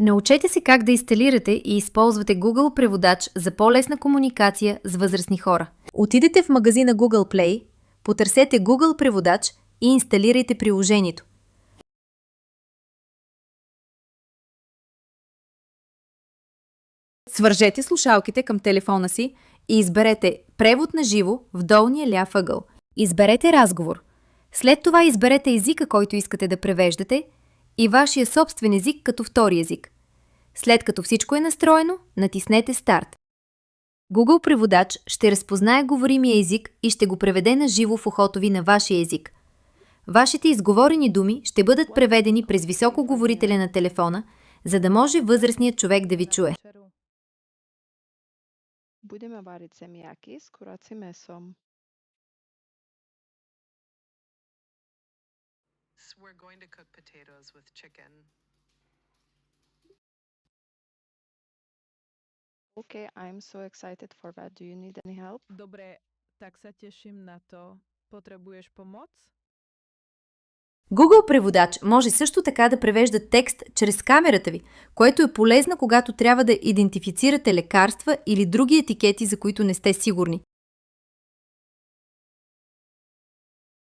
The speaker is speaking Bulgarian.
Научете се как да инсталирате и използвате Google преводач за по-лесна комуникация с възрастни хора. Отидете в магазина Google Play, потърсете Google преводач и инсталирайте приложението. Свържете слушалките към телефона си и изберете Превод на живо в долния ляв ъгъл. Изберете разговор. След това изберете езика, който искате да превеждате и вашия собствен език като втори език. След като всичко е настроено, натиснете Старт. Google преводач ще разпознае говоримия език и ще го преведе на живо в ухото ви на вашия език. Вашите изговорени думи ще бъдат преведени през високоговорителя на телефона, за да може възрастният човек да ви чуе. Budeme variť zemiaky s kuracím mesom. We're going to cook potatoes with chicken. Okay, I'm so excited for that. Do you need any help? Dobre, tak sa teším na to. Potrebuješ pomoc? Google преводач може също така да превежда текст чрез камерата ви, което е полезно, когато трябва да идентифицирате лекарства или други етикети, за които не сте сигурни.